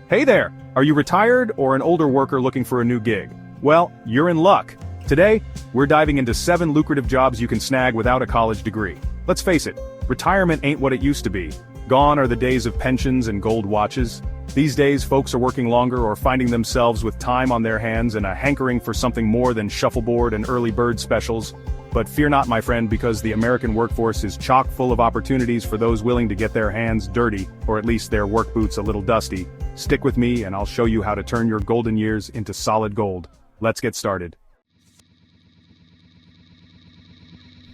Hey there! Are you retired or an older worker looking for a new gig? Well, you're in luck. Today, we're diving into 7 lucrative jobs you can snag without a college degree. Let's face it, retirement ain't what it used to be. Gone are the days of pensions and gold watches. These days, folks are working longer or finding themselves with time on their hands and a hankering for something more than shuffleboard and early bird specials. But fear not, my friend, because the American workforce is chock full of opportunities for those willing to get their hands dirty, or at least their work boots a little dusty. Stick with me and I'll show you how to turn your golden years into solid gold. Let's get started.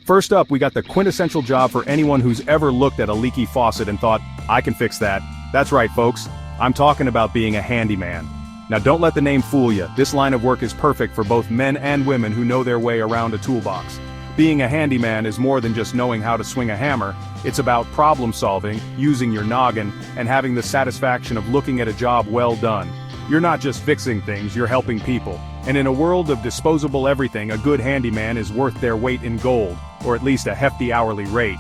First up, we got the quintessential job for anyone who's ever looked at a leaky faucet and thought, I can fix that. That's right, folks. I'm talking about being a handyman. Now don't let the name fool you. This line of work is perfect for both men and women who know their way around a toolbox. Being a handyman is more than just knowing how to swing a hammer. It's about problem solving, using your noggin, and having the satisfaction of looking at a job well done. You're not just fixing things, you're helping people. And in a world of disposable everything, a good handyman is worth their weight in gold, or at least a hefty hourly rate.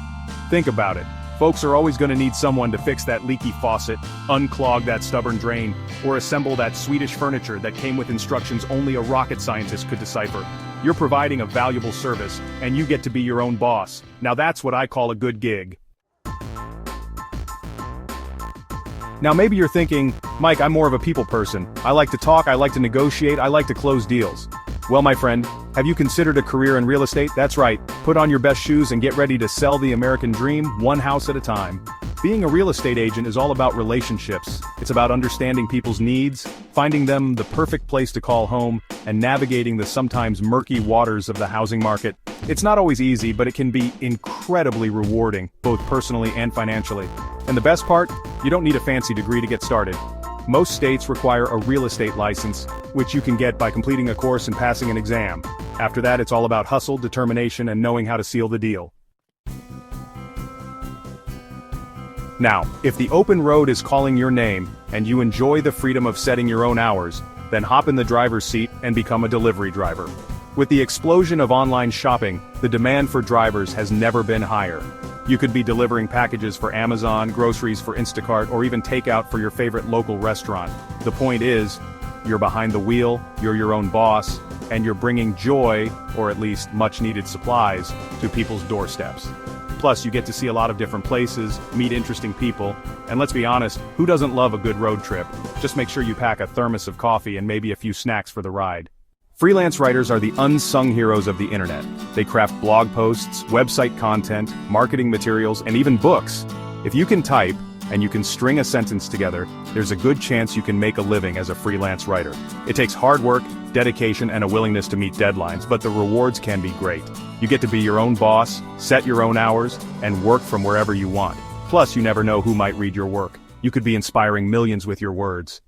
Think about it. Folks are always going to need someone to fix that leaky faucet, unclog that stubborn drain, or assemble that Swedish furniture that came with instructions only a rocket scientist could decipher. You're providing a valuable service, and you get to be your own boss. Now that's what I call a good gig. Now maybe you're thinking, Mike, I'm more of a people person. I like to talk, I like to negotiate, I like to close deals. Well, my friend, have you considered a career in real estate? That's right. Put on your best shoes and get ready to sell the American dream, one house at a time. Being a real estate agent is all about relationships. It's about understanding people's needs, finding them the perfect place to call home, and navigating the sometimes murky waters of the housing market. It's not always easy, but it can be incredibly rewarding, both personally and financially. And the best part? You don't need a fancy degree to get started. Most states require a real estate license, which you can get by completing a course and passing an exam. After that, it's all about hustle, determination, and knowing how to seal the deal. Now, if the open road is calling your name, and you enjoy the freedom of setting your own hours, then hop in the driver's seat and become a delivery driver. With the explosion of online shopping, the demand for drivers has never been higher. You could be delivering packages for Amazon, groceries for Instacart, or even takeout for your favorite local restaurant. The point is, you're behind the wheel, you're your own boss, and you're bringing joy, or at least much-needed supplies, to people's doorsteps. Plus, you get to see a lot of different places, meet interesting people, and let's be honest, who doesn't love a good road trip? Just make sure you pack a thermos of coffee and maybe a few snacks for the ride. Freelance writers are the unsung heroes of the internet. They craft blog posts, website content, marketing materials, and even books. If you can type, and you can string a sentence together, there's a good chance you can make a living as a freelance writer. It takes hard work, dedication, and a willingness to meet deadlines, but the rewards can be great. You get to be your own boss, set your own hours, and work from wherever you want. Plus, you never know who might read your work. You could be inspiring millions with your words.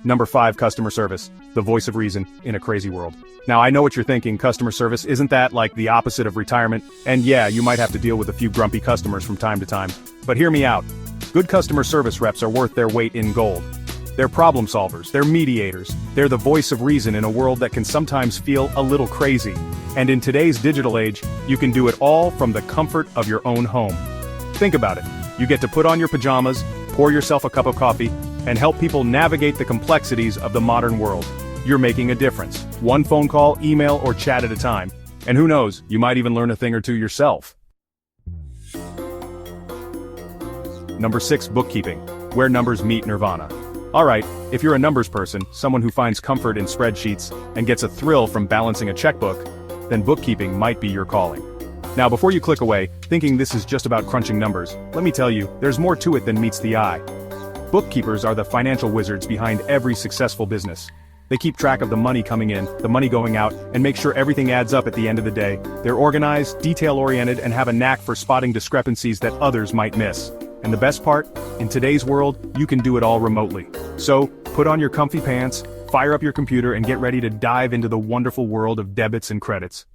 Number 5, customer service. The voice of reason in a crazy world. Now I know what you're thinking, customer service, isn't that like the opposite of retirement? And yeah, you might have to deal with a few grumpy customers from time to time. But hear me out. Good customer service reps are worth their weight in gold. They're problem solvers, they're mediators, they're the voice of reason in a world that can sometimes feel a little crazy. And in today's digital age, you can do it all from the comfort of your own home. Think about it. You get to put on your pajamas, pour yourself a cup of coffee, and help people navigate the complexities of the modern world. You're making a difference. One phone call, email, or chat at a time. And who knows, you might even learn a thing or two yourself. Number 6, bookkeeping. Where numbers meet nirvana. Alright, if you're a numbers person, someone who finds comfort in spreadsheets, and gets a thrill from balancing a checkbook, then bookkeeping might be your calling. Now before you click away, thinking this is just about crunching numbers, let me tell you, there's more to it than meets the eye. Bookkeepers are the financial wizards behind every successful business. They keep track of the money coming in, the money going out, and make sure everything adds up at the end of the day. They're organized, detail-oriented, and have a knack for spotting discrepancies that others might miss. And the best part? In today's world, you can do it all remotely. So, put on your comfy pants, fire up your computer, and get ready to dive into the wonderful world of debits and credits.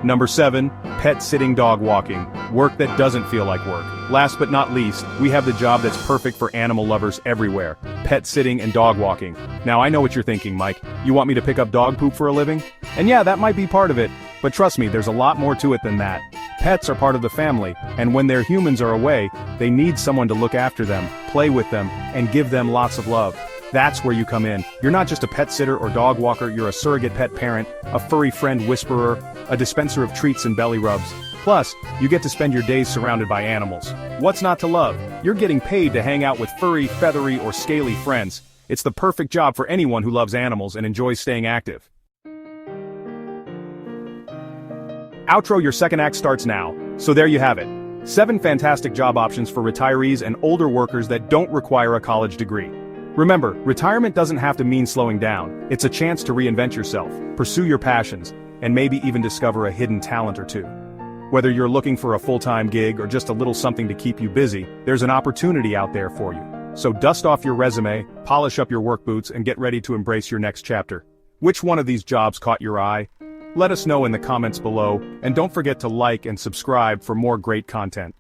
Number 7, pet sitting, dog walking. Work that doesn't feel like work. Last but not least, we have the job that's perfect for animal lovers everywhere. Pet sitting and dog walking. Now I know what you're thinking, Mike. You want me to pick up dog poop for a living? And yeah, that might be part of it. But trust me, there's a lot more to it than that. Pets are part of the family, and when their humans are away, they need someone to look after them, play with them, and give them lots of love. That's where you come in. You're not just a pet sitter or dog walker, you're a surrogate pet parent, a furry friend whisperer, a dispenser of treats and belly rubs. Plus, you get to spend your days surrounded by animals. What's not to love? You're getting paid to hang out with furry, feathery, or scaly friends. It's the perfect job for anyone who loves animals and enjoys staying active. Outro, your second act starts now. So there you have it. 7 fantastic job options for retirees and older workers that don't require a college degree. Remember, retirement doesn't have to mean slowing down. It's a chance to reinvent yourself, pursue your passions, and maybe even discover a hidden talent or two. Whether you're looking for a full-time gig or just a little something to keep you busy, there's an opportunity out there for you. So dust off your resume, polish up your work boots, and get ready to embrace your next chapter. Which one of these jobs caught your eye? Let us know in the comments below, and don't forget to like and subscribe for more great content.